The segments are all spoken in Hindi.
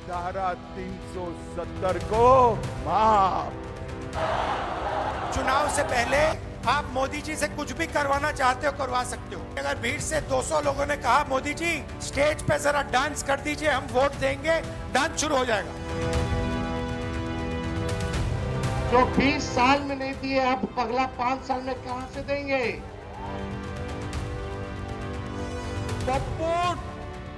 धारा 370 को माफ। चुनाव से पहले आप मोदी जी से कुछ भी करवाना चाहते हो करवा सकते हो। अगर भीड़ से 200 लोगों ने कहा मोदी जी स्टेज पे जरा डांस कर दीजिए हम वोट देंगे, डांस शुरू हो जाएगा। जो 20 साल में नहीं दिए आप अगला 5 साल में कहां से देंगे?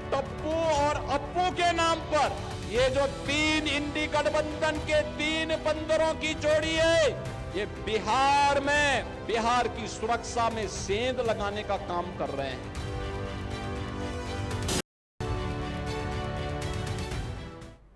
टप्पू और अप्पू के नाम पर ये जो 3 इंडी गठबंधन के 3 बंदरों की जोड़ी है, ये बिहार की सुरक्षा में सेंध लगाने का काम कर रहे हैं।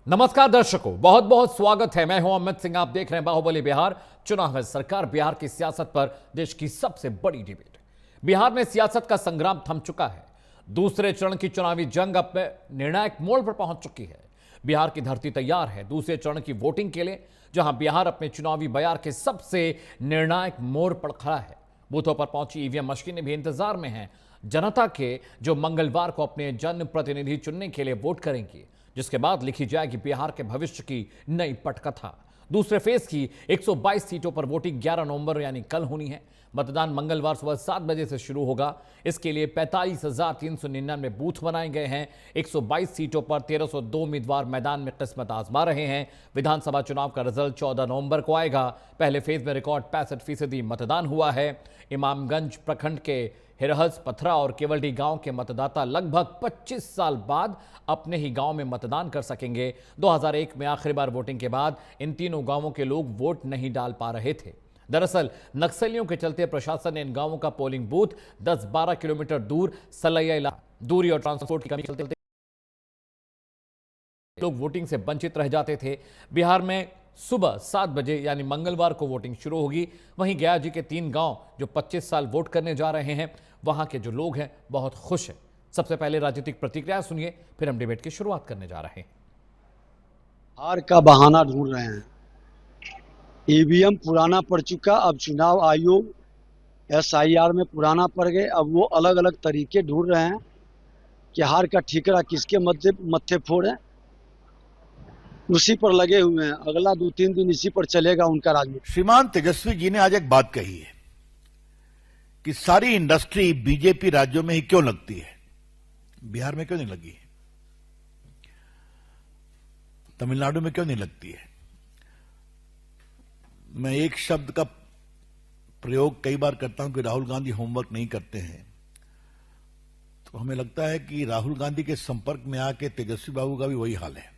नमस्कार दर्शकों, बहुत बहुत स्वागत है। मैं हूं अमित सिंह। आप देख रहे हैं बाहुबली बिहार। चुनाव है सरकार बिहार की सियासत पर देश की सबसे बड़ी डिबेट। बिहार में सियासत का संग्राम थम चुका है। दूसरे चरण की चुनावी जंग अब निर्णायक मोड़ पर पहुंच चुकी है। बिहार की धरती तैयार है दूसरे चरण की वोटिंग के लिए, जहां बिहार अपने चुनावी बयार के सबसे निर्णायक मोड़ पर खड़ा है। बूथों पर पहुंची ईवीएम मशीनें भी इंतजार में हैं जनता के, जो मंगलवार को अपने जनप्रतिनिधि चुनने के लिए वोट करेंगी, जिसके बाद लिखी जाएगी बिहार के भविष्य की नई पटकथा। दूसरे फेज की 122 सीटों पर वोटिंग 11 नवंबर यानी कल होनी है। मतदान मंगलवार सुबह 7 बजे से शुरू होगा। इसके लिए 45,399 बूथ बनाए गए हैं। 122 सीटों पर 1,302 उम्मीदवार मैदान में किस्मत आजमा रहे हैं। विधानसभा चुनाव का रिजल्ट 14 नवंबर को आएगा। पहले फेज में रिकॉर्ड 65% मतदान हुआ है। इमामगंज प्रखंड के हिरहज, पथरा और केवलडी गांव के मतदाता लगभग 25 साल बाद अपने ही गांव में मतदान कर सकेंगे। 2001 में आखिरी बार वोटिंग के बाद इन तीनों गांवों के लोग वोट नहीं डाल पा रहे थे। दरअसल नक्सलियों के चलते प्रशासन ने इन गांवों का पोलिंग बूथ 10-12 किलोमीटर दूर सलैया इलाका, दूरी और ट्रांसपोर्ट की कमी के चलते लोग वोटिंग से वंचित रह जाते थे। बिहार में सुबह 7 बजे यानी मंगलवार को वोटिंग शुरू होगी। वहीं गया जी के 3 गांव जो 25 साल वोट करने जा रहे हैं, वहां के जो लोग हैं बहुत खुश हैं। सबसे पहले राजनीतिक प्रतिक्रिया सुनिए, फिर हम डिबेट की शुरुआत करने जा रहे हैं। हार का बहाना ढूंढ रहे हैं। ईवीएम पुराना पड़ चुका, अब चुनाव आयोग SIR में पुराना पड़ गए। अब वो अलग अलग तरीके ढूंढ रहे हैं कि हार का ठीकरा किसके मत्थे फोड़े, उसी पर लगे हुए हैं। अगला 2-3 दिन इसी पर चलेगा उनका राजनीति। श्रीमान तेजस्वी जी ने आज एक बात कही है कि सारी इंडस्ट्री बीजेपी राज्यों में ही क्यों लगती है, बिहार में क्यों नहीं लगी है, तमिलनाडु में क्यों नहीं लगती है। मैं एक शब्द का प्रयोग कई बार करता हूं कि राहुल गांधी होमवर्क नहीं करते हैं, तो हमें लगता है कि राहुल गांधी के संपर्क में आके तेजस्वी बाबू का भी वही हाल है।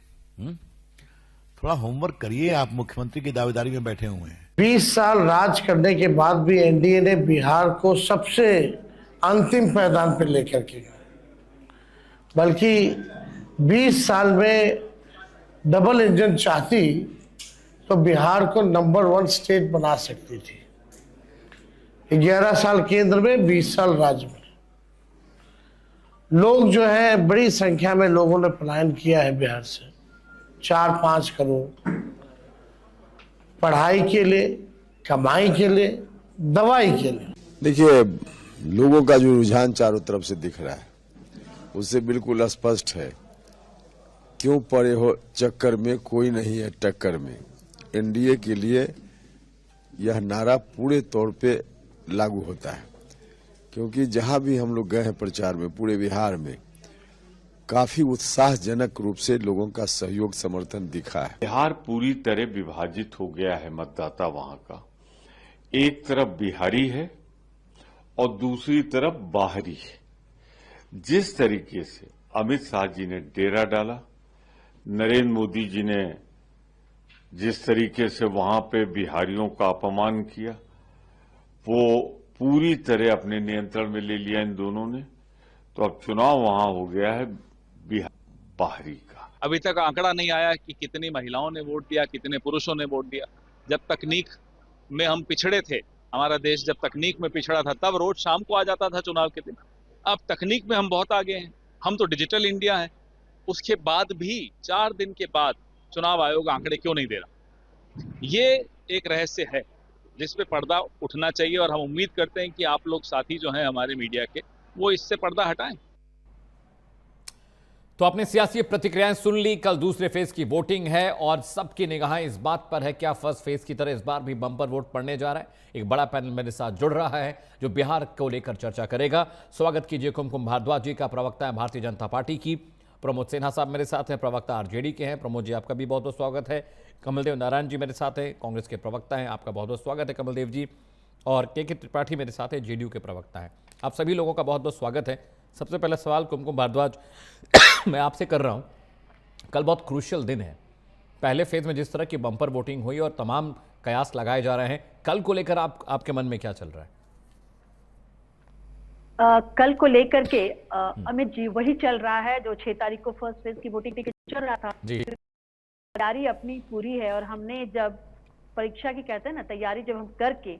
थोड़ा होमवर्क करिए, आप मुख्यमंत्री की दावेदारी में बैठे हुए हैं। 20 साल राज करने के बाद भी एनडीए ने बिहार को सबसे अंतिम पायदान पर लेकर के, बल्कि 20 साल में डबल इंजन चाहती तो बिहार को नंबर 1 स्टेट बना सकती थी। 11 साल केंद्र में, 20 साल राज्य में। लोग जो है बड़ी संख्या में लोगों ने पलायन किया है बिहार से, 4-5 करोड़, पढ़ाई के लिए, कमाई के लिए, दवाई के लिए। देखिए, लोगों का जो रुझान चारों तरफ से दिख रहा है उससे बिल्कुल स्पष्ट है, क्यों पड़े हो चक्कर में, कोई नहीं है टक्कर में। एनडीए के लिए यह नारा पूरे तौर पे लागू होता है, क्योंकि जहां भी हम लोग गए हैं प्रचार में पूरे बिहार में काफी उत्साहजनक रूप से लोगों का सहयोग समर्थन दिखा है। बिहार पूरी तरह विभाजित हो गया है। मतदाता वहां का एक तरफ बिहारी है और दूसरी तरफ बाहरी है। जिस तरीके से अमित शाह जी ने डेरा डाला, नरेंद्र मोदी जी ने जिस तरीके से वहां पे बिहारियों का अपमान किया, वो पूरी तरह अपने नियंत्रण में ले लिया इन दोनों ने। तो अब चुनाव वहां हो गया है बिहार बाहरी का। अभी तक आंकड़ा नहीं आया कि कितनी महिलाओं ने वोट दिया, कितने पुरुषों ने वोट दिया। जब तकनीक में हम पिछड़े थे, हमारा देश जब तकनीक में पिछड़ा था, तब रोज शाम को आ जाता था चुनाव के दिन। अब तकनीक में हम बहुत आगे हैं, हम तो डिजिटल इंडिया है। उसके बाद भी 4 दिन के बाद चुनाव आयोग आंकड़े क्यों नहीं दे रहा, ये एक रहस्य है जिस पे पर्दा उठना चाहिए। और हम उम्मीद करते हैं कि आप लोग साथी जो हैं हमारे मीडिया के, वो इससे पर्दा हटाएं। तो आपने सियासी प्रतिक्रियाएं सुन ली। कल दूसरे फेज की वोटिंग है और सबकी निगाहें इस बात पर है क्या फर्स्ट फेज की तरह इस बार भी बम्पर वोट पड़ने जा रहा है। एक बड़ा पैनल मेरे साथ जुड़ रहा है जो बिहार को लेकर चर्चा करेगा। स्वागत कीजिए कुमकुम भारद्वाज जी का, प्रवक्ता है भारतीय जनता पार्टी की। प्रमोद सिन्हा साहब मेरे साथ हैं, प्रवक्ता आरजेडी के हैं। प्रमोद जी आपका भी बहुत बहुत स्वागत है। कमलदेव नारायण जी मेरे साथ हैं, कांग्रेस के प्रवक्ता हैं, आपका बहुत बहुत स्वागत है कमलदेव जी। और के त्रिपाठी मेरे साथ है, जेडीयू के प्रवक्ता हैं। आप सभी लोगों का बहुत बहुत स्वागत है। सबसे पहला सवाल कुमकुम भारद्वाज मैं आपसे कर रहा हूं। कल बहुत क्रूशियल दिन है। पहले फेज में जिस तरह की बम्पर वोटिंग हुई और तमाम कयास लगाए जा रहे हैं, कल को लेकर आपके मन में क्या चल रहा है? कल को लेकर के अमित जी वही चल रहा है जो 6 तारीख को फर्स्ट फेज की वोटिंग के चल रहा था जी। तैयारी अपनी पूरी है और हमने जब परीक्षा की कहते हैं ना तैयारी जब हम करके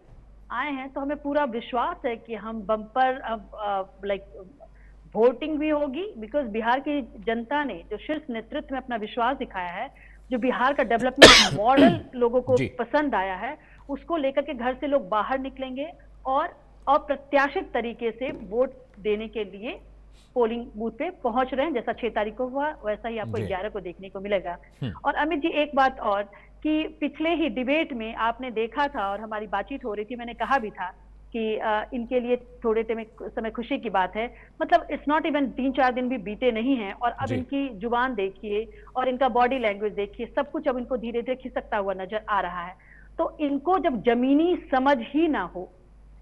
आए हैं तो हमें पूरा विश्वास है कि हम बम्पर वोटिंग भी होगी। बिकॉज बिहार की जनता ने जो शीर्ष नेतृत्व में अपना विश्वास दिखाया है, जो बिहार का डेवलपमेंट मॉडल लोगों को पसंद आया है, उसको लेकर के घर से लोग बाहर निकलेंगे और अप्रत्याशित तरीके से वोट देने के लिए पोलिंग बूथ पे पहुंच रहे हैं। जैसा 6 तारीख को हुआ वैसा ही आपको 11 को देखने को मिलेगा। और अमित जी एक बात और कि पिछले ही डिबेट में आपने देखा था और हमारी बातचीत हो रही थी, मैंने कहा भी था कि इनके लिए थोड़े समय खुशी की बात है। मतलब इट्स नॉट इवन 3-4 दिन भी बीते नहीं हैं और अब इनकी जुबान देखिए और इनका बॉडी लैंग्वेज देखिए, सब कुछ अब इनको धीरे धीरे खिसकता हुआ नजर आ रहा है। तो इनको जब जमीनी समझ ही ना हो,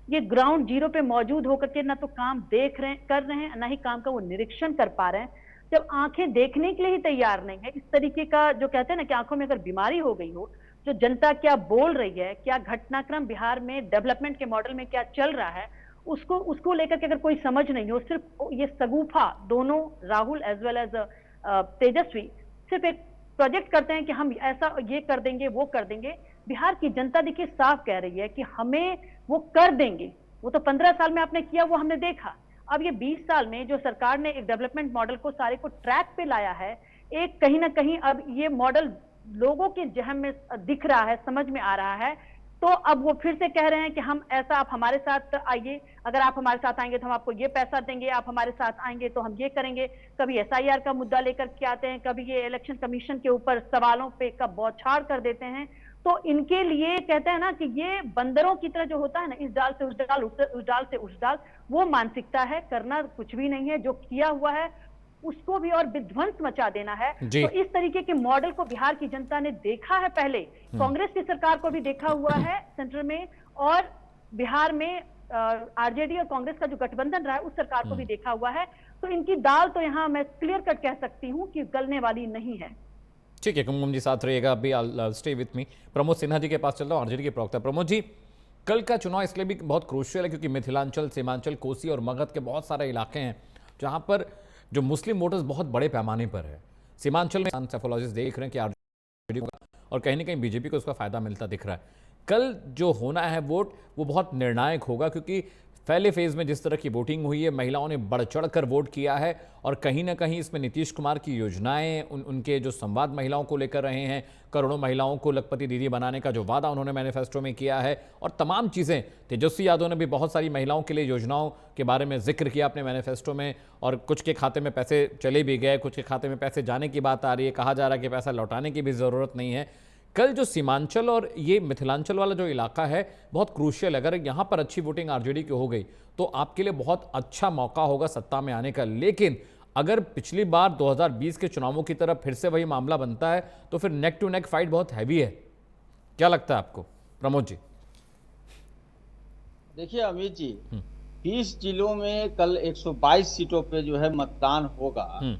ये ग्राउंड जीरो पे मौजूद होकर के ना तो काम कर रहे हैं, ना ही काम का वो निरीक्षण कर पा रहे हैं। जब आंखें देखने के लिए ही तैयार नहीं है, इस तरीके का जो कहते हैं ना कि आंखों में अगर बीमारी हो गई हो, जो जनता क्या बोल रही है, क्या घटनाक्रम बिहार में डेवलपमेंट के मॉडल में क्या चल रहा है, उसको लेकर के अगर कोई समझ नहीं हो, सिर्फ ये सगुफा दोनों राहुल एज वेल एज तेजस्वी सिर्फ एक प्रोजेक्ट करते हैं कि हम ऐसा ये कर देंगे वो कर देंगे। बिहार की जनता देखिए साफ कह रही है कि हमें वो कर देंगे। वो तो 15 साल में आपने किया, वो हमने देखा। अब ये 20 साल में जो सरकार ने एक डेवलपमेंट मॉडल को सारे को ट्रैक पे लाया है, एक कहीं ना कहीं अब ये मॉडल लोगों के जहन में दिख रहा है, समझ में आ रहा है। तो अब वो फिर से कह रहे हैं कि हम ऐसा, आप हमारे साथ आइए, अगर आप हमारे साथ आएंगे तो हम आपको ये पैसा देंगे, आप हमारे साथ आएंगे तो हम ये करेंगे। कभी एसआईआर का मुद्दा लेकर के आते हैं, कभी ये इलेक्शन कमीशन के ऊपर सवालों पे का बौछार कर देते हैं। तो इनके लिए कहते हैं ना कि ये बंदरों की तरह जो होता है ना, इस डाल से उस डाल, उस डाल से उस डाल, वो मानसिकता है। करना कुछ भी नहीं है, जो किया हुआ है उसको भी और विध्वंस मचा देना है। तो इस तरीके के मॉडल को बिहार की जनता ने देखा है, पहले कांग्रेस की सरकार को भी देखा हुआ है सेंटर में, और बिहार में आरजेडी और कांग्रेस का जो गठबंधन रहा है उस सरकार को भी देखा हुआ है। तो इनकी दाल तो यहाँ मैं क्लियर कट कह सकती हूँ कि गलने वाली नहीं है। ठीक है, कुमकुम जी साथ रहिएगा, अभी stay with me. Pramod Sinha ji के पास चल रहा हूँ, आरजेडी के प्रवक्ता। प्रमोद जी, कल का चुनाव इसलिए भी बहुत क्रूशियल है क्योंकि मिथिलांचल, सीमांचल, कोसी और मगध के बहुत सारे इलाके हैं जहाँ पर जो मुस्लिम वोटर्स बहुत बड़े पैमाने पर है। सीमांचल में एंसेफोलॉजिस्ट देख रहे हैं कि आरजेडी और कहीं ना कहीं बीजेपी को उसका फायदा मिलता दिख रहा है। कल जो होना है वोट वो बहुत निर्णायक होगा क्योंकि पहले फेज में जिस तरह की वोटिंग हुई है, महिलाओं ने बढ़ चढ़ कर वोट किया है और कहीं ना कहीं इसमें नीतीश कुमार की योजनाएं, उनके जो संवाद महिलाओं को लेकर रहे हैं, करोड़ों महिलाओं को लखपति दीदी बनाने का जो वादा उन्होंने मैनिफेस्टो में किया है और तमाम चीज़ें। तेजस्वी यादव ने भी बहुत सारी महिलाओं के लिए योजनाओं के बारे में जिक्र किया अपने मैनिफेस्टो में और कुछ के खाते में पैसे चले भी गए, कुछ के खाते में पैसे जाने की बात आ रही है। कहा जा रहा है कि पैसा लौटाने की भी ज़रूरत नहीं है। कल जो सीमांचल और ये मिथिलांचल वाला जो इलाका है बहुत क्रूशियल है। अगर यहाँ पर अच्छी वोटिंग आरजेडी की हो गई तो आपके लिए बहुत अच्छा मौका होगा सत्ता में आने का। लेकिन अगर पिछली बार 2020 के चुनावों की तरफ फिर से वही मामला बनता है तो फिर नेक टू नेक फाइट बहुत हैवी है। क्या लगता है आपको प्रमोद जी? देखिए अमित जी, 20 जिलों में कल 122 सीटों पे जो है मतदान होगा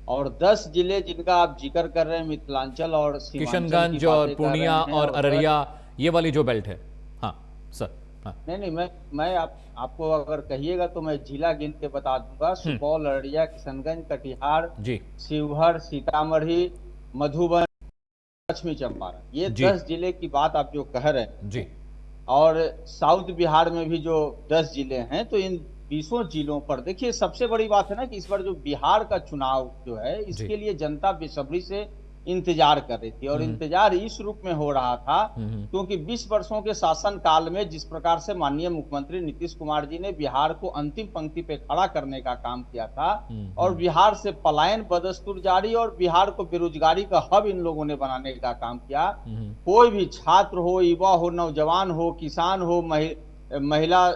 और 10 जिले जिनका आप जिक्र कर रहे हैं, मिथिलांचल और किशनगंज और पूर्णिया और अररिया, ये वाली जो बेल्ट है। हाँ सर। हाँ। नहीं, मैं आपको अगर कहिएगा तो मैं जिला गिन के बता दूंगा। सुपौल, अररिया, किशनगंज, कटिहार, शिवहर, सीतामढ़ी, मधुबन, पश्चिमी चंपारण, ये 10 जिले की बात आप जो कह रहे हैं जी। और साउथ बिहार में भी जो 10 जिले हैं, तो इन 20 जिलों पर देखिए सबसे बड़ी बात है ना कि इस बार जो बिहार का चुनाव जो है इसके लिए जनता बेसब्री से इंतजार कर रही थी। और इंतजार इस रूप में हो रहा था क्योंकि 20 वर्षों के शासन काल में जिस प्रकार से माननीय मुख्यमंत्री नीतीश कुमार जी ने बिहार को अंतिम पंक्ति पे खड़ा करने का काम किया था और बिहार से पलायन बदस्तूर जारी और बिहार को बेरोजगारी का हब इन लोगों ने बनाने का काम किया। कोई भी छात्र हो, युवा हो, नौजवान हो, किसान हो, महिला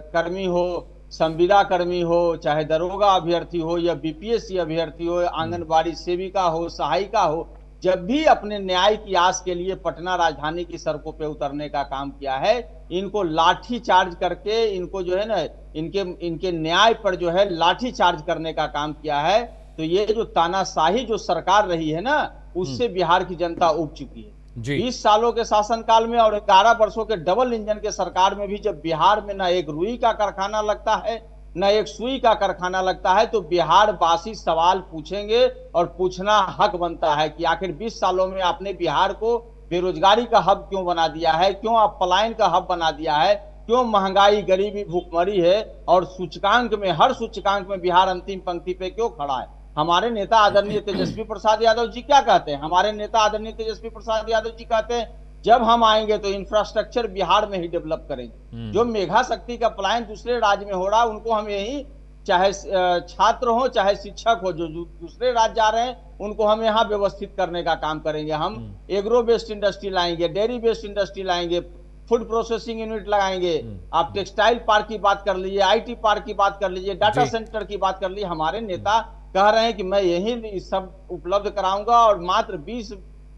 कर्मी हो, संविदा कर्मी हो, चाहे दरोगा अभ्यर्थी हो या बीपीएससी अभ्यर्थी हो, आंगनबाड़ी सेविका हो, सहायिका हो, जब भी अपने न्याय की आस के लिए पटना राजधानी की सड़कों पे उतरने का काम किया है, इनको लाठी चार्ज करके इनको जो है ना इनके न्याय पर जो है लाठी चार्ज करने का काम किया है। तो ये जो तानाशाही जो सरकार रही है ना, उससे बिहार की जनता उब चुकी है। 20 सालों के शासनकाल में और 11 वर्षों के डबल इंजन के सरकार में भी जब बिहार में ना एक रुई का कारखाना लगता है न एक सुई का कारखाना लगता है, तो बिहार वासी सवाल पूछेंगे और पूछना हक बनता है कि आखिर 20 सालों में आपने बिहार को बेरोजगारी का हब क्यों बना दिया है, क्यों आप पलायन का हब बना दिया है, क्यों महंगाई, गरीबी, भूखमरी है और सूचकांक में हर सूचकांक में बिहार अंतिम पंक्ति पे क्यों खड़ा है। हमारे नेता आदरणीय तेजस्वी प्रसाद यादव जी क्या कहते हैं? हमारे नेता आदरणीय तेजस्वी प्रसाद यादव जी कहते हैं जब हम आएंगे तो इंफ्रास्ट्रक्चर बिहार में ही डेवलप करेंगे। जो मेघा शक्ति का पलायन दूसरे राज्य में हो रहा है उनको हम यही, चाहे छात्र हो चाहे शिक्षक हो, जो दूसरे राज्य जा रहे हैं उनको हम यहाँ व्यवस्थित करने का काम करेंगे। हम एग्रो बेस्ड इंडस्ट्री लाएंगे, डेयरी बेस्ड इंडस्ट्री लाएंगे, फूड प्रोसेसिंग यूनिट लगाएंगे। आप टेक्सटाइल पार्क की बात कर लीजिए, IT पार्क की बात कर लीजिए, डाटा सेंटर की बात कर लीजिए। हमारे नेता कह रहे हैं कि मैं यही सब उपलब्ध कराऊंगा और मात्र 20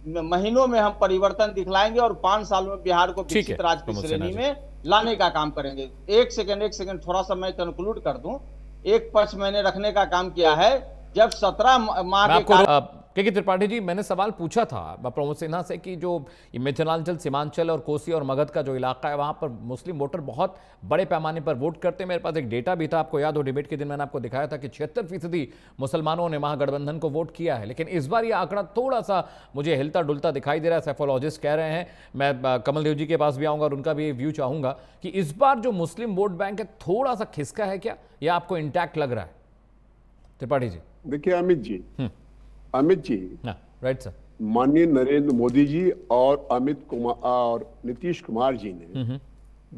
महीनों में हम परिवर्तन दिखलाएंगे और 5 साल में बिहार को विकसित राज्य की श्रेणी में लाने का काम करेंगे। एक सेकंड थोड़ा सा मैं कंक्लूड कर दूं। एक पक्ष मैंने रखने का काम किया है, जब 17 माह के त्रिपाठी जी, मैंने सवाल पूछा था प्रमोद सिन्हा से कि जो मिथिलांचल, सीमांचल और कोसी और मगध का जो इलाका है वहां पर मुस्लिम वोटर बहुत बड़े पैमाने पर वोट करते हैं। मेरे पास एक डेटा भी था, आपको याद हो डिबेट के दिन मैंने आपको दिखाया था कि 76% मुसलमानों ने महागठबंधन को वोट किया है। लेकिन इस बार ये आंकड़ा थोड़ा सा मुझे हिलता डुलता दिखाई दे रहा है। सैफोलॉजिस्ट कह रहे हैं, मैं कमल देव जी के पास भी आऊंगा और उनका भी व्यू चाहूंगा कि इस बार जो मुस्लिम वोट बैंक है थोड़ा सा खिसका है क्या, या आपको इंटैक्ट लग रहा है? त्रिपाठी जी देखिए अमित जी राइट सर, माननीय नरेंद्र मोदी जी और अमित कुमार और नीतीश कुमार जी ने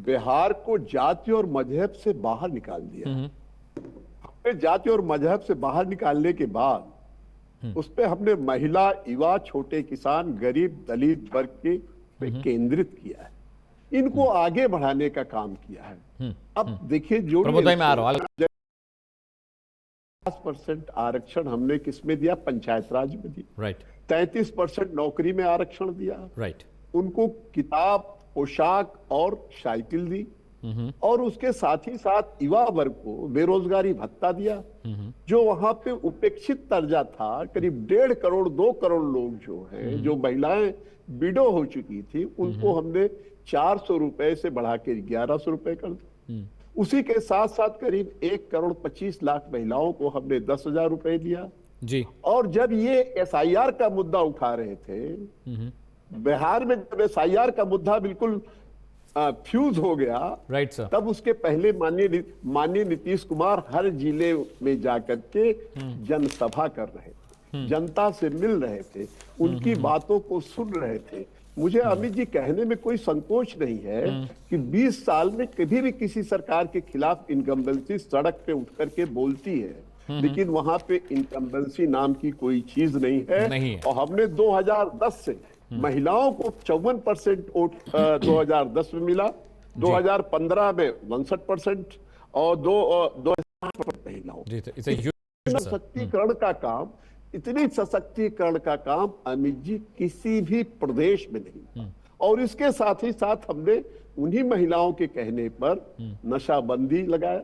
बिहार को जाति और मजहब से बाहर निकाल दिया। हमने जाति और मजहब से बाहर निकालने के बाद उस पे हमने महिला, युवा, छोटे किसान, गरीब, दलित वर्ग के पे केंद्रित किया है, इनको आगे बढ़ाने का काम किया है। अब देखिए जो 50% आरक्षण हमने किसमें दिया? पंचायत राज में दिया। राइट। 33% नौकरी में आरक्षण दिया। राइट। उनको किताब, पोशाक और साइकिल दी और उसके साथ ही साथ युवा वर्ग को बेरोजगारी भत्ता दिया। जो वहां पे उपेक्षित दर्जा था, करीब 1.5 करोड़ 2 करोड़ लोग जो हैं, जो महिलाएं विडो हो चुकी थी, उनको हमने 400 रुपए से बढ़ा के 1100 रुपए कर दिया। उसी के साथ साथ करीब 1 करोड़ 25 लाख महिलाओं को हमने 10,000 रुपए दिया जी। और जब ये SIR का मुद्दा उठा रहे थे बिहार में, जब SIR का मुद्दा बिल्कुल फ्यूज हो गया, राइट सर, तब उसके पहले माननीय नीतीश कुमार हर जिले में जाकर के जनसभा कर रहे थे, जनता से मिल रहे थे, उनकी बातों को सुन रहे थे। मुझे अमित जी कहने में कोई संकोच नहीं है कि 20 साल में कभी भी किसी सरकार के खिलाफ इनकम्बेंसी सड़क पे उठ करके बोलती है, लेकिन वहां पे इनकम्बेंसी नाम की कोई चीज नहीं है। और हमने 2010 से महिलाओं को 54% वोट 2010 में मिला, 2015 में 62% और 2008 महिलाओं। सशक्तिकरण का काम, इतनी सशक्तिकरण का काम अमित जी किसी भी प्रदेश में नहीं। और इसके साथ ही साथ हमने उन्हीं महिलाओं के कहने पर नशाबंदी लगाया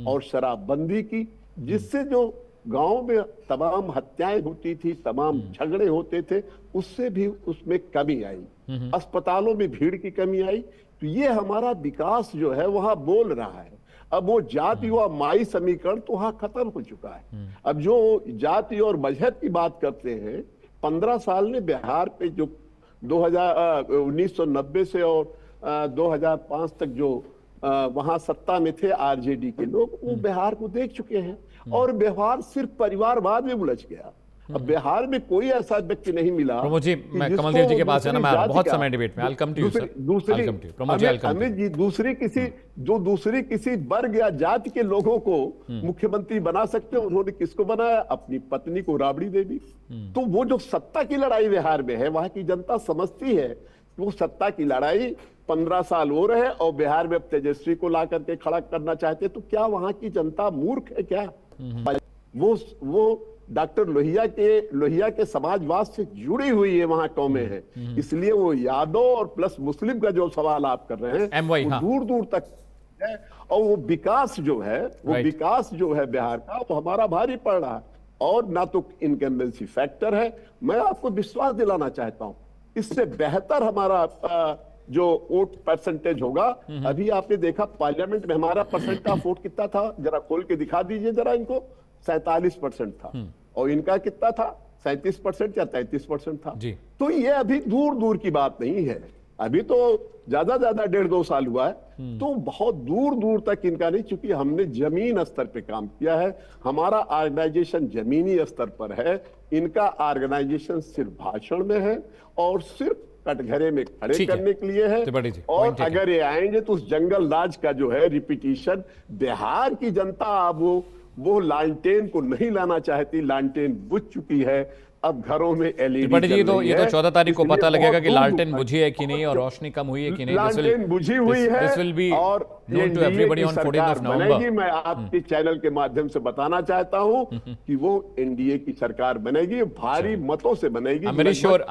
और शराबबंदी की, जिससे जो गांव में तमाम हत्याएं होती थी, तमाम झगड़े होते थे, उससे भी उसमें कमी आई। अस्पतालों में भीड़ की कमी आई। तो ये हमारा विकास जो है वहां बोल रहा है। अब वो जाति व माई समीकरण तो वहां खत्म हो चुका है। अब जो जाति और मजहब की बात करते हैं, 15 साल ने बिहार पे जो 1990 से और 2005 तक जो वहां सत्ता में थे आरजेडी के लोग, वो बिहार को देख चुके हैं और बिहार सिर्फ परिवारवाद में उलझ गया। अब बिहार में कोई ऐसा व्यक्ति नहीं मिला। प्रमोद जी, मैं कमलदेव जी के पास जाना, मैं बहुत समय डिबेट में, I'll come to you, sir. दूसरी I'll come to you. Pramod ji, I'll come to you. Amit ji, दूसरी किसी वर्ग या जाति के लोगों को मुख्यमंत्री बना सकते हैं। उन्होंने किसको बनाया? अपनी पत्नी को, राबड़ी देवी। तो वो जो सत्ता की लड़ाई बिहार में है, वहां की जनता समझती है वो सत्ता की लड़ाई 15 साल हो रहे और बिहार में अब तेजस्वी को ला करके खड़ा करना चाहते। तो क्या वहां की जनता मूर्ख है क्या? वो डॉक्टर लोहिया के समाजवाद से जुड़ी हुई है, वहां कौमें हैं, इसलिए वो यादव और प्लस मुस्लिम का जो सवाल आप कर रहे हैं वो दूर दूर तक है। और वो विकास जो है बिहार का, वो हमारा भारी पड़ रहा है। और ना तो इनकम्बेंसी फैक्टर है। मैं आपको विश्वास दिलाना चाहता हूं, इससे बेहतर हमारा जो वोट परसेंटेज होगा। अभी आपने देखा पार्लियामेंट में हमारा परसेंट ऑफ वोट कितना था, जरा खोल के दिखा दीजिए जरा इनको। 47% था। और इनका कितना था? 37% या 33% था। तो ये अभी दूर दूर की बात नहीं है, अभी तो ज्यादा 1.5-2 साल हुआ है। तो बहुत दूर दूर तक इनका नहीं, चूंकि हमने जमीन स्तर पे काम किया है, हमारा ऑर्गेनाइजेशन जमीनी स्तर पर है। इनका ऑर्गेनाइजेशन सिर्फ भाषण में है और सिर्फ कटघरे में खड़े करने के लिए है। और अगर ये आएंगे तो उस जंगल राज का जो है रिपीटिशन, बिहार की जनता अब वो लालटेन को नहीं लाना चाहती, लालटेन बुझ चुकी है। अब घरों में एलईडी ये तो 14 तारीख को पता लगेगा कि लालटेन बुझी है कि नहीं और रोशनी कम हुई है कि नहीं। लालटेन बुझी हुई है और बनेगी। मैं आपके चैनल के माध्यम से बताना चाहता हूं कि वो एनडीए की सरकार बनेगी, भारी मतों से बनेगी। अमरीश श्योर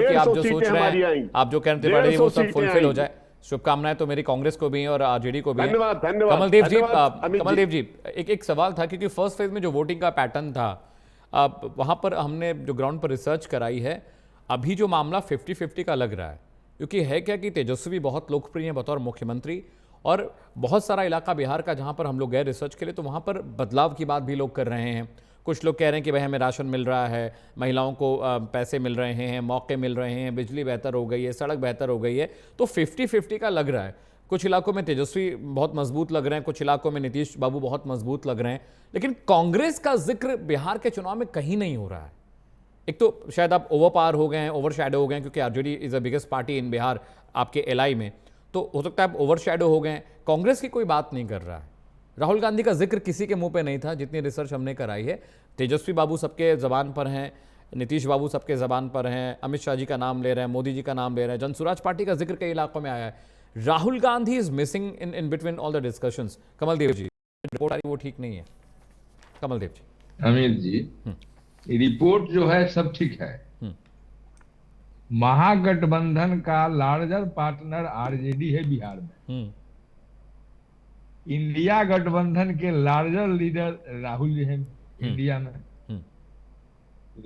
कि आप जो सोच रहे हैं, आप जो कहते हैं वो सब फुलफिल हो जाए। शुभकामनाएं तो मेरी कांग्रेस को भी और आरजेडी को भी। धन्यवाद। कमलदेव जी, एक सवाल था, क्योंकि फर्स्ट फेज में जो वोटिंग का पैटर्न था, वहां पर हमने जो ग्राउंड पर रिसर्च कराई है, अभी जो मामला 50-50 का लग रहा है। क्योंकि है क्या कि तेजस्वी बहुत लोकप्रिय है बतौर मुख्यमंत्री, और बहुत सारा इलाका बिहार का जहां पर हम लोग गए रिसर्च के लिए, तो वहां पर बदलाव की बात भी लोग कर रहे हैं। कुछ लोग कह रहे हैं कि भाई हमें राशन मिल रहा है, महिलाओं को पैसे मिल रहे हैं, मौके मिल रहे हैं, बिजली बेहतर हो गई है, सड़क बेहतर हो गई है। तो 50-50 का लग रहा है। कुछ इलाकों में तेजस्वी बहुत मजबूत लग रहे हैं, कुछ इलाकों में नीतीश बाबू बहुत मजबूत लग रहे हैं, लेकिन कांग्रेस का जिक्र बिहार के चुनाव में कहीं नहीं हो रहा है। एक तो शायद आप ओवर पावर हो गए हैं, ओवर शैडो हो गए हैं, क्योंकि RJD is the biggest party इन बिहार आपके एलआई में, तो हो सकता है आप ओवर शैडो हो गए हैं। कांग्रेस की कोई बात नहीं कर रहा है। राहुल गांधी का जिक्र किसी के मुंह पे नहीं था, जितनी रिसर्च हमने कराई है। तेजस्वी बाबू सबके जबान पर हैं, नीतीश बाबू सबके जबान पर हैं, अमित शाह जी का नाम ले रहे हैं, मोदी जी का नाम ले रहे हैं, जनसुराज पार्टी का जिक्र कई इलाकों में आया है। Rahul Gandhi is missing in between all the discussions. Kamaldev ji, report आई वो ठीक नहीं है। कमलदेव जी। अमित जी, रिपोर्ट जो है सब ठीक है। महागठबंधन का लार्जर पार्टनर आरजेडी है बिहार में। इंडिया गठबंधन के लार्जर लीडर राहुल जी हैं इंडिया में।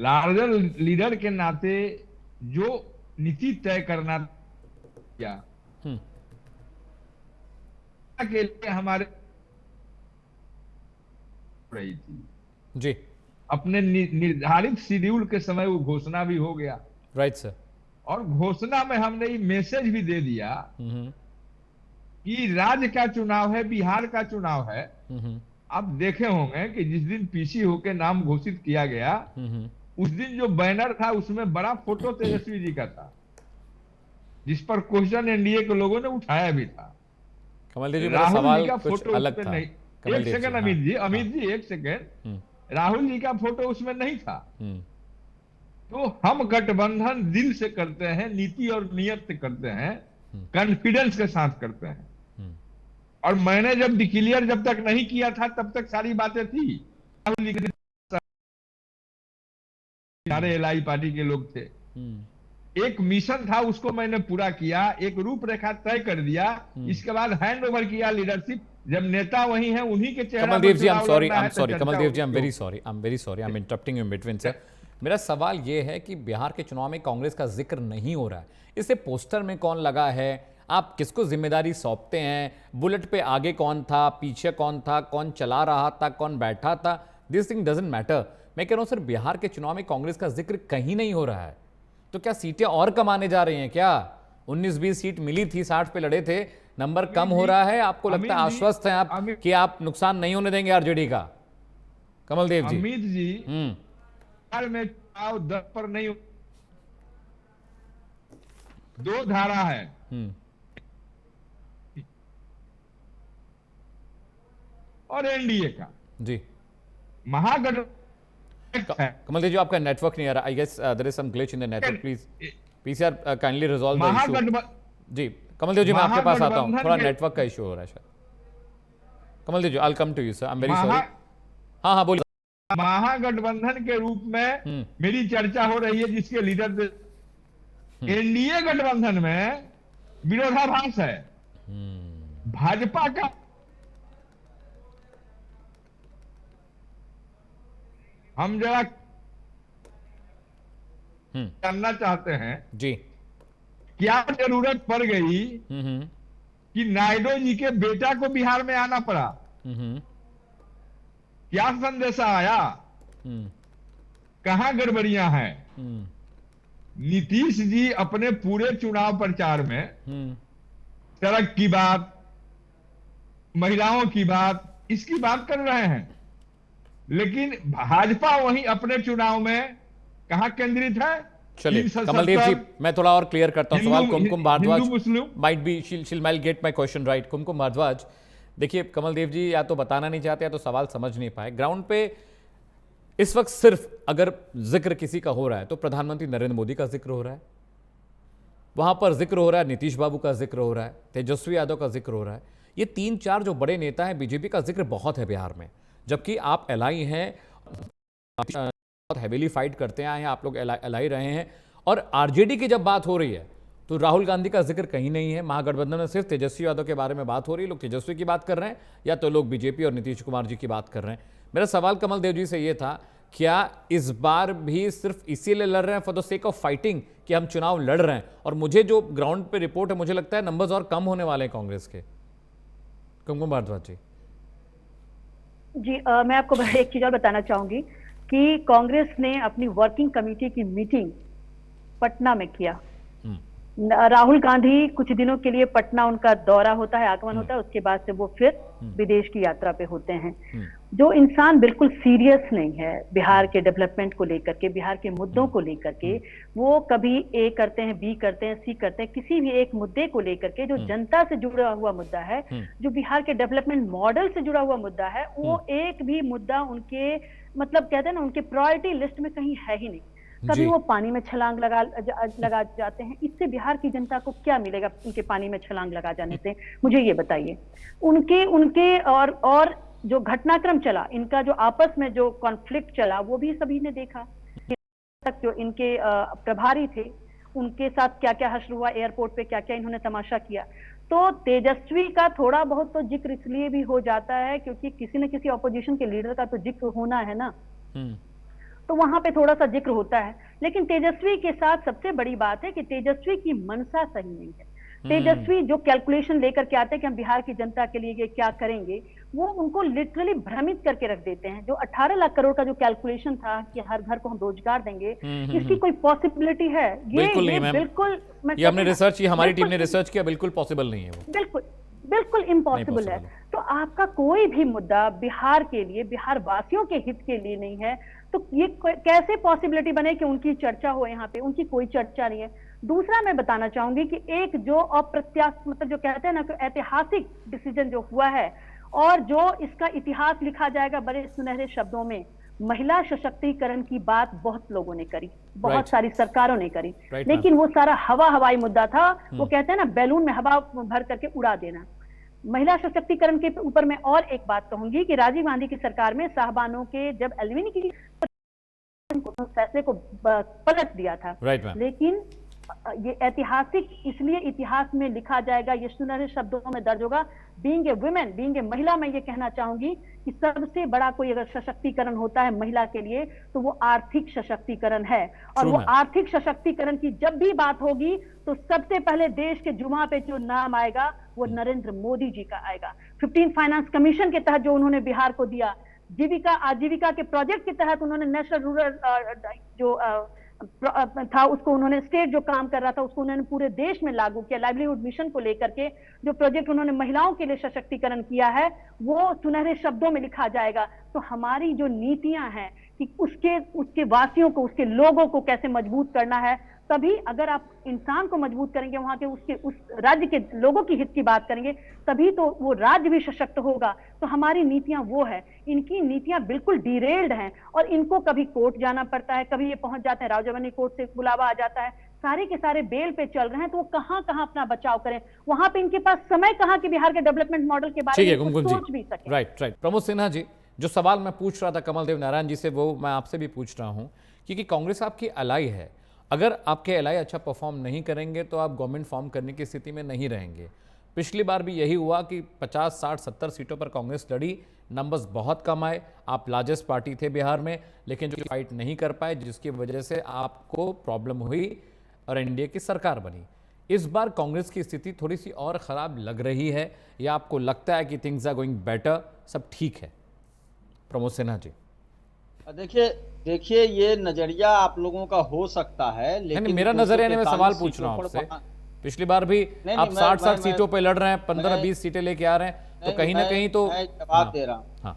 लार्जर लीडर के नाते जो नीति तय करना क्या के लिए हमारे रही थी जी, अपने निर्धारित शेड्यूल के समय वो घोषणा भी हो गया। Right sir. और घोषणा में हमने ये मैसेज भी दे दिया कि राज्य का चुनाव है, बिहार का चुनाव है। आप देखे होंगे कि जिस दिन पीसी होके नाम घोषित किया गया, उस दिन जो बैनर था उसमें बड़ा फोटो तेजस्वी जी का था, जिस पर क्वेश्चन एनडीए के लोगों ने उठाया भी था। कमलदेव जी, मेरा सवाल का कुछ फोटो अलग था। एक सेकंड अमित जी एक सेकंड, राहुल जी का फोटो उसमें नहीं था। तो हम गठबंधन दिल से करते हैं, नीति और नियत से करते हैं, कॉन्फिडेंस के साथ करते हैं। और मैंने जब डिक्लेयर जब तक नहीं किया था तब तक सारी बातें थी। राहुल जी सारे एलआई पार्टी के लोग थे। एक मिशन था, उसको मैंने पूरा किया, एक रूपरेखा तय कर दिया, इसके बाद हैंड ओवर किया लीडरशिप। जब नेता वही हैं, उन्हीं के चेहरे। कमलदेव जी, I'm sorry, Kamaldev ji, I'm very sorry, I'm interrupting you in between, sir. मेरा सवाल ये है कि बिहार के चुनाव में कांग्रेस का जिक्र नहीं हो रहा है। इसे पोस्टर में कौन लगा है, आप किसको जिम्मेदारी सौंपते हैं, बुलेट पे आगे कौन था, पीछे कौन था, कौन चला रहा था, कौन बैठा था, दिस थिंग डजंट मैटर। मैं कह रहा हूं सर, बिहार के चुनाव में कांग्रेस का जिक्र कहीं नहीं हो रहा है। तो क्या सीटें और कम आने जा रही हैं क्या? 19-20 सीट मिली थी, 60 पे लड़े थे, नंबर कम हो रहा है। आपको लगता है, आश्वस्त हैं आप कि आप नुकसान नहीं होने देंगे आरजेडी का? कमलदेव जी। अमित जी, बिहार में चुनाव 10 पर नहीं, 2 धारा है। और एनडीए का जी महागठबंधन। कमल देव जी, आपका नेटवर्क नहीं आ रहा। I guess there is some glitch in the network. Please PCR kindly resolve the issue. जी कमल देव जी, मैं आपके पास आता हूं, थोड़ा नेटवर्क का इशू हो रहा है शायद। Kamal Dev ji, I will come to you sir, I am very sorry. हाँ बोलिए। महागठबंधन के रूप में मेरी चर्चा हो रही है, जिसके लीडर एनडीए गठबंधन में विरोधाभास है। भाजपा का हम जरा जानना चाहते हैं जी, क्या जरूरत पड़ गई कि नायडू जी के बेटा को बिहार में आना पड़ा? क्या संदेशा आया? कहां गड़बड़ियां हैं? नीतीश जी अपने पूरे चुनाव प्रचार में सड़क की बात, महिलाओं की बात, इसकी बात कर रहे हैं, लेकिन भाजपा वहीं अपने चुनाव में कहां केंद्रित है? चलिए कमल देव जी, मैं थोड़ा और क्लियर करता हूं सवाल। Kumkum Bhardwaj might be she'll mile get my question right. Kumkum Bhardwaj, देखिए कमल देव जी या तो बताना नहीं चाहते या तो सवाल समझ नहीं पाए। ग्राउंड पे इस वक्त सिर्फ अगर जिक्र किसी का हो रहा है तो प्रधानमंत्री नरेंद्र मोदी का जिक्र हो रहा है, वहां पर जिक्र हो रहा है नीतीश बाबू का जिक्र हो रहा है, तेजस्वी यादव का जिक्र हो रहा है। ये 3-4 जो बड़े नेता हैं, बीजेपी का जिक्र बहुत है बिहार में, जबकि आप एलआई हैं, बहुत हैवीली फाइट करते आए हैं, आप लोग एलआई रहे हैं। और आरजेडी की जब बात हो रही है तो राहुल गांधी का जिक्र कहीं नहीं है। महागठबंधन में सिर्फ तेजस्वी यादव के बारे में बात हो रही है, लोग तेजस्वी की बात कर रहे हैं या तो लोग बीजेपी और नीतीश कुमार जी की बात कर रहे हैं। मेरा सवाल कमल देव जी से ये था, क्या इस बार भी सिर्फ इसीलिए लड़ रहे हैं for the sake of fighting कि हम चुनाव लड़ रहे हैं? और मुझे जो ग्राउंड पे रिपोर्ट है, मुझे लगता है नंबर्स और कम होने वाले हैं कांग्रेस के। कुमकुम भारद्वाज जी। जी मैं आपको एक चीज और बताना चाहूंगी कि कांग्रेस ने अपनी वर्किंग कमेटी की मीटिंग पटना में किया। राहुल गांधी कुछ दिनों के लिए पटना उनका दौरा होता है, आगमन होता है, उसके बाद से वो फिर विदेश की यात्रा पे होते हैं। जो इंसान बिल्कुल सीरियस नहीं है बिहार के डेवलपमेंट को लेकर के, बिहार के मुद्दों को लेकर के, वो कभी ए करते हैं, बी करते हैं, सी करते हैं, किसी भी एक मुद्दे को लेकर के जो जनता से जुड़ा हुआ मुद्दा है, जो बिहार के डेवलपमेंट मॉडल से जुड़ा हुआ मुद्दा है, वो एक भी मुद्दा उनके मतलब कहते हैं ना उनके प्रायोरिटी लिस्ट में कहीं है ही नहीं। कभी वो पानी में छलांग लगा जाते हैं। इससे बिहार की जनता को क्या मिलेगा उनके पानी में छलांग लगा जाने से? मुझे ये बताइए। उनके और जो घटनाक्रम चला, इनका जो आपस में जो कॉन्फ्लिक्ट चला, वो भी सभी ने देखा। तक जो इनके प्रभारी थे उनके साथ क्या क्या हश्र हुआ, एयरपोर्ट पे क्या क्या इन्होंने तमाशा किया। तो तेजस्वी का थोड़ा बहुत तो जिक्र इसलिए भी हो जाता है क्योंकि किसी न किसी ऑपोजिशन के लीडर का तो जिक्र होना है ना, तो वहां पे थोड़ा सा जिक्र होता है। लेकिन तेजस्वी के साथ सबसे बड़ी बात है कि तेजस्वी की मनसा सही नहीं है। तेजस्वी जो कैलकुलेशन लेकर के आते हैं कि हम बिहार की जनता के लिए क्या करेंगे, वो उनको लिटरली भ्रमित करके रख देते हैं। जो 18 लाख करोड़ का जो कैलकुलेशन था कि हर घर को हम रोजगार देंगे, इसकी कोई पॉसिबिलिटी है? बिल्कुल नहीं, बिल्कुल ये हमने रिसर्च की, हमारी टीम ने रिसर्च किया, बिल्कुल पॉसिबल नहीं है वो, बिल्कुल इम्पॉसिबल है। तो आपका कोई भी मुद्दा बिहार के लिए, बिहार वासियों के हित के लिए नहीं है, तो ये कैसे पॉसिबिलिटी बने कि उनकी चर्चा हो? यहाँ पे उनकी कोई चर्चा नहीं है। दूसरा मैं बताना चाहूंगी कि एक जो अप्रत्याशित मतलब जो कहते हैं ना कि ऐतिहासिक डिसीजन जो हुआ है और जो इसका इतिहास लिखा जाएगा बड़े सुनहरे शब्दों में, महिला सशक्तिकरण की बात बहुत लोगों ने करी, बहुत सारी सरकारों ने करी, लेकिन वो सारा हवाई मुद्दा था। वो कहते हैं ना बैलून में हवा भर करके उड़ा देना। महिला सशक्तिकरण के ऊपर मैं और एक बात कहूंगी कि राजीव गांधी की सरकार में साहबानों के जब एलविनी की फैसले को पलट दिया था, लेकिन ये ऐतिहासिक इसलिए इतिहास में लिखा जाएगा, ये सुनहरे शब्दों में दर्ज होगा। Being a women, being a महिला, मैं ये कहना चाहूंगी कि सबसे बड़ा कोई अगर सशक्तिकरण होता है महिला के लिए तो वो आर्थिक सशक्तिकरण है। और वो आर्थिक सशक्तिकरण की जब भी बात होगी तो सबसे पहले देश के जुमा पे जो नाम आएगा वो नरेंद्र मोदी जी का आएगा। 15 फाइनेंस कमीशन के तहत जो उन्होंने बिहार को दिया, जीविका आजीविका के प्रोजेक्ट के तहत उन्होंने नेशनल रूरल जो था उसको उन्होंने, स्टेट जो काम कर रहा था उसको उन्होंने पूरे देश में लागू किया। लाइवलीहुड मिशन को लेकर के जो प्रोजेक्ट उन्होंने महिलाओं के लिए सशक्तिकरण किया है वो सुनहरे शब्दों में लिखा जाएगा। तो हमारी जो नीतियां हैं, कि उसके वासियों को, उसके लोगों को कैसे मजबूत करना है। तभी अगर आप इंसान को मजबूत करेंगे, वहां के उस राज्य के लोगों की हित की बात करेंगे, तभी तो वो राज्य भी सशक्त होगा। तो हमारी नीतियां वो है, इनकी नीतियां बिल्कुल डिरेल्ड हैं और इनको कभी कोर्ट जाना पड़ता है, कभी ये पहुंच जाते हैं रावजमनी कोर्ट से बुलावा आ जाता है, सारे के सारे बेल पे चल रहे हैं। तो वो कहां अपना बचाव करें, वहां पे इनके पास समय कहां कि बिहार के डेवलपमेंट मॉडल के बारे में सोच भी सके। राइट। प्रमोद सिन्हा जी, जो सवाल मैं पूछ रहा था कमल देव नारायण जी से, वो मैं आपसे भी पूछ रहा हूं, क्योंकि कांग्रेस आपकी अलाई है। अगर आपके अलाई अच्छा परफॉर्म नहीं करेंगे तो आप गवर्नमेंट फॉर्म करने की स्थिति में नहीं रहेंगे। पिछली बार भी यही हुआ कि 50, 60, 70 सीटों पर कांग्रेस लड़ी, नंबर्स बहुत कम आए, आप लार्जेस्ट पार्टी थे बिहार में, लेकिन जो फाइट नहीं कर पाए, जिसकी वजह से आपको प्रॉब्लम हुई और एनडीए की सरकार बनी। इस बार कांग्रेस की स्थिति थोड़ी सी और खराब लग रही है, या आपको लगता है कि थिंग्स आर गोइंग बेटर, सब ठीक है? प्रमोद सिन्हा जी, देखिए ये नजरिया आप लोगों का हो सकता है, लेकिन मेरा नजरिया नहीं, मैं सवाल पूछ रहा हूं आपसे। पिछली बार भी आप 60 सीटों पे लड़ रहे हैं, 15-20 सीटें लेके आ रहे हैं, तो कहीं ना कहीं तो जवाब दे रहा हूं। हाँ,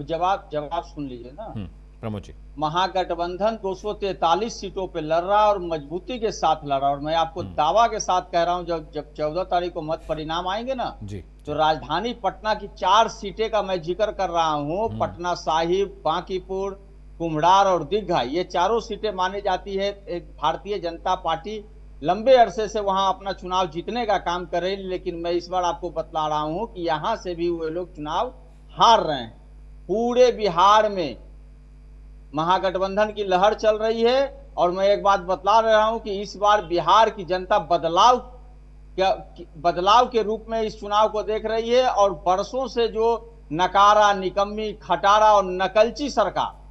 जवाब सुन लीजिए ना प्रमोद जी। महागठबंधन 243 सीटों पे लड़ रहा और मजबूती के साथ लड़ रहा, और मैं आपको दावा के साथ कह रहा हूं, जब 14 तारीख को मत परिणाम आएंगे ना जी, तो राजधानी पटना की 4 सीटें का मैं जिक्र कर रहा हूं, पटना साहिब, बांकीपुर, कुम्हड़ार और दीघा, ये चारों सीटें मानी जाती है। एक भारतीय जनता पार्टी लंबे अरसे से वहां अपना चुनाव जीतने का काम कर रही है, लेकिन मैं इस बार आपको बतला रहा हूं कि यहां से भी वे लोग चुनाव हार रहे हैं। पूरे बिहार में महागठबंधन की लहर चल रही है, और मैं एक बात बतला रहा हूं कि इस बार बिहार की जनता बदलाव के रूप में इस चुनाव को देख रही है। और बरसों से जो नकारा, निकम्मी, खटारा और नकलची सरकार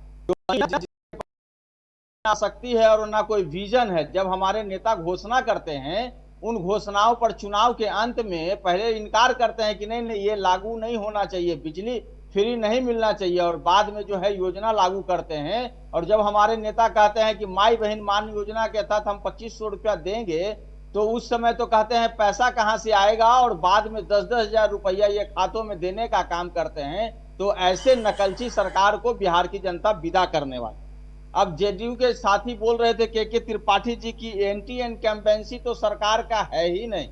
ना सकती है और ना कोई विजन है, जब हमारे नेता घोषणा करते हैं, उन घोषणाओं पर चुनाव के अंत में पहले इनकार करते हैं कि नहीं ये लागू नहीं होना चाहिए, बिजली फ्री नहीं मिलना चाहिए, और बाद में जो है योजना लागू करते हैं। और जब हमारे नेता कहते हैं कि माई बहन मान योजना के तहत हम 2500 रुपया देंगे, तो उस समय तो कहते हैं पैसा कहां से आएगा, और बाद में 10-10 हजार रुपया ये खातों में देने का काम करते हैं। तो ऐसे नकलची सरकार को बिहार की जनता विदा करने वाली। अब जेडीयू के साथी बोल रहे थे के त्रिपाठी जी की एंटी इनकम्बेंसी तो सरकार का है ही नहीं,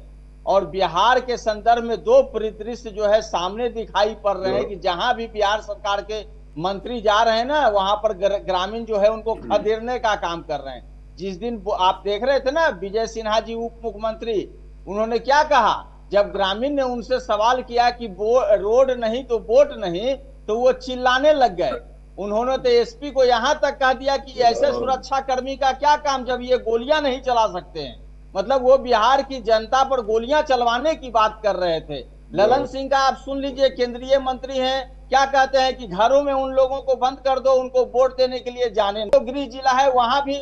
और बिहार के संदर्भ में 2 परिदृश्य जो है सामने दिखाई पड़ रहे हैं कि जहां भी बिहार सरकार के मंत्री जा रहे हैं ना, वहां पर ग्रामीण जो है उनको खदेड़ने का काम कर रहे हैं। जिस दिन आप देख रहे थे ना, विजय सिन्हा जी उप मुख्यमंत्री, उन्होंने क्या कहा, जब ग्रामीण ने उनसे सवाल किया कि रोड नहीं तो वोट नहीं, तो वो चिल्लाने लग गए। उन्होंने तो एसपी को यहां तक कह दिया कि ऐसे सुरक्षा कर्मी का क्या काम जब ये गोलियां नहीं चला सकते हैं। मतलब वो बिहार की जनता पर गोलियां चलवाने की बात कर रहे थे। ललन सिंह का आप सुन लीजिए, केंद्रीय मंत्री हैं, क्या कहते हैं कि घरों में उन लोगों को बंद कर दो, उनको वोट देने के लिए जाने। तो गृह जिला है, वहां भी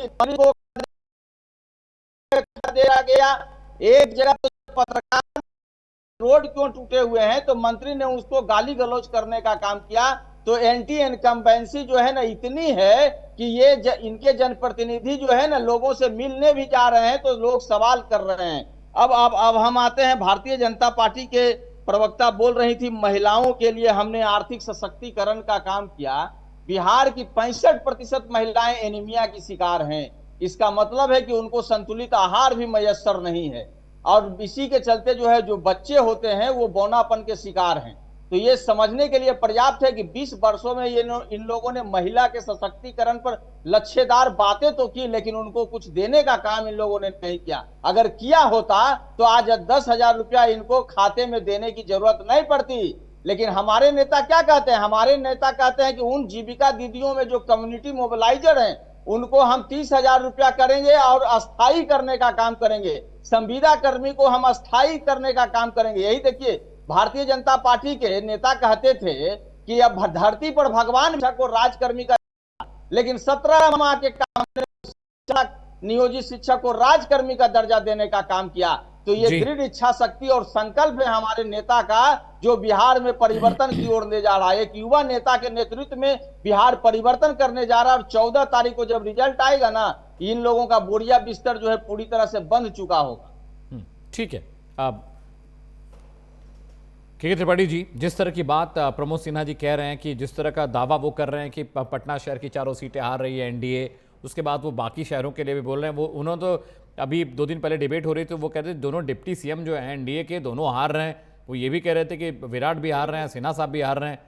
दिया गया। एक जगह तो पत्रकार रोड क्यों टूटे हुए हैं, तो मंत्री ने उसको गाली गलौज करने का काम किया। तो एंटी इनकम्बेंसी जो है ना इतनी है कि ये इनके जनप्रतिनिधि जो है ना लोगों से मिलने भी जा रहे हैं, तो लोग सवाल कर रहे हैं। अब हम आते हैं, भारतीय जनता पार्टी के प्रवक्ता बोल रही थी महिलाओं के लिए हमने आर्थिक सशक्तिकरण का काम किया। बिहार की 65% महिलाएं एनीमिया की शिकार हैं। इसका मतलब है कि उनको संतुलित आहार भी मयस्सर नहीं है, और इसी के चलते जो है जो बच्चे होते हैं वो बौनापन के शिकार हैं। तो ये समझने के लिए पर्याप्त है कि 20 वर्षों में इन लोगों ने महिला के सशक्तिकरण पर लक्ष्यदार बातें तो की, लेकिन उनको कुछ देने का काम इन लोगों ने नहीं किया। अगर किया होता तो आज 10,000 रुपया इनको खाते में देने की जरूरत नहीं पड़ती। लेकिन हमारे नेता क्या कहते हैं, हमारे नेता कहते हैं कि उन जीविका दीदियों में जो कम्युनिटी मोबिलाइजर हैं उनको हम 30,000 रुपया करेंगे और अस्थायी करने का काम करेंगे। संविदा कर्मी को हम अस्थायी करने का काम करेंगे। यही देखिए, भारतीय जनता पार्टी के नेता कहते थे कि अब धरती पर भगवान को राजकर्मी का, लेकिन 17 माह के काम नियोजित शिक्षक को राजकर्मी का दर्जा देने का काम किया। तो ये दृढ़ इच्छा शक्ति और संकल्प है हमारे नेता का, जो बिहार में परिवर्तन की ओर ले जा रहा है। एक युवा नेता के नेतृत्व में बिहार परिवर्तन करने जा रहा है, और 14 तारीख को जब रिजल्ट आएगा ना, इन लोगों का बोरिया बिस्तर जो है पूरी तरह से बंद चुका होगा। ठीक है, अब के त्रिपाठी जी, जिस तरह की बात प्रमोद सिन्हा जी कह रहे हैं कि जिस तरह का दावा वो कर रहे हैं कि पटना शहर की 4 सीटें हार रही है एनडीए, उसके बाद वो बाकी शहरों के लिए भी बोल रहे हैं। वो उन्होंने तो अभी 2 दिन पहले डिबेट हो रही थी, वो कहते थे दोनों डिप्टी सीएम जो हैं एनडीए के दोनों हार रहे हैं। वो ये भी कह रहे थे कि विराट भी हार रहे हैं, सिन्हा साहब भी हार रहे हैं।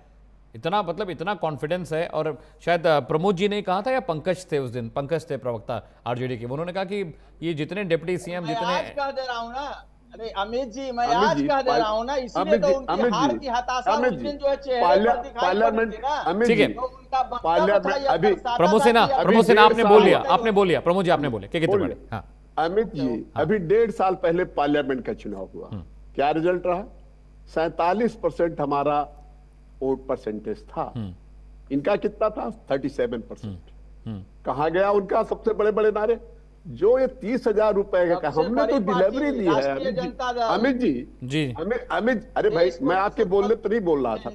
इतना मतलब इतना कॉन्फिडेंस है। और शायद प्रमोद जी ने कहा था या पंकज थे, उस दिन पंकज थे प्रवक्ता आरजेडी के, उन्होंने कहा कि ये जितने डिप्टी सीएम जितने आज कह दे रहा हूं ना, अरे अमित जी मैं आज कह दे रहा हूं ना, इसलिए तो उनकी हार की हताशा उस दिन जो है चेहरे पर दिखाई पड़ती थी ना। ठीक है, तो उनका वक्तव्य था, ये अभी प्रमोद सिन्हा आपने बोल लिया, प्रमोद जी आपने बोले के त्रिपाठी। हाँ अमित जी, अभी 1.5 साल पहले पार्लियामेंट का चुनाव हुआ, क्या रिजल्ट रहा? 47% हमारा वोट परसेंटेज था, इनका कितना था? 37%। कहा गया उनका सबसे बड़े बड़े नारे? जो ये 30,000 रुपए का हमने तो डिलीवरी दी है अमित जी अमित अरे भाई मैं आपके बोलने तो नहीं बोल रहा था।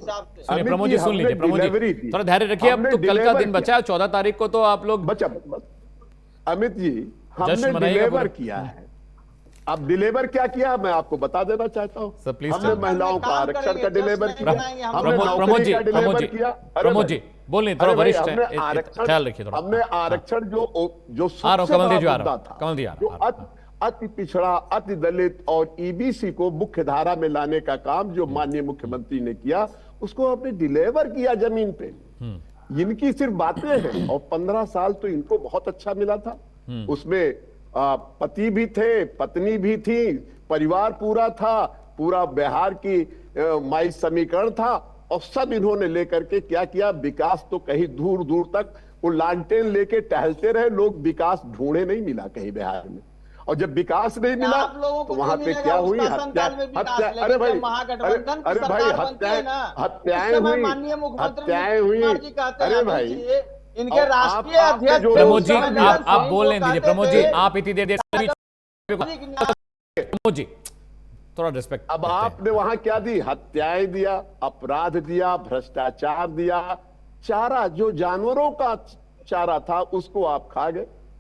प्रमोद जी सुन लीजिए, प्रमोद जी थोड़ा धैर्य रखिए, अब तो कल का दिन बचा है, 14 तारीख को तो आप लोग बचा। अमित जी हमने डिलीवर किया है। अब डिलीवर क्या किया मैं आपको बता देना चाहता हूँ। हमने महिलाओं का आरक्षण का डिलीवर किया, प्रमोद जी बोलिए, थोड़ा वरिष्ठ ख्याल रखिए थोड़ा। हमने आरक्षण जो अति पिछड़ा, अति दलित और ईबीसी को मुख्य धारा में लाने का काम जो माननीय मुख्यमंत्री ने किया, उसको हमने डिलीवर किया जमीन पे। इनकी सिर्फ बातें हैं, और 15 साल तो इनको बहुत अच्छा मिला था। उसमें पति भी थे, पत्नी भी थी, परिवार पूरा था, पूरा बिहार की माई समीकरण था, और सब इन्होंने लेकर के क्या किया? विकास तो कहीं दूर दूर तक वो लालटेन लेके टहलते रहे लोग, विकास ढूंढे नहीं मिला कहीं बिहार में। और जब विकास नहीं मिला तो वहां पे क्या हुई? हत्या। अरे भाई हत्याएं हुई। अरे भाई इनके राष्ट्रीय अध्यक्ष प्रमोद जी आप बोल नहीं दीजिए, प्रमोद जी आप इतनी देर प्रमोद जी थोड़ा रिस्पेक्ट। अब आपने वहां क्या दी? हत्याएं दिया, अपराध दिया, भ्रष्टाचार दिया, चारा जो जानवरों का चारा था उसको आप खा गए।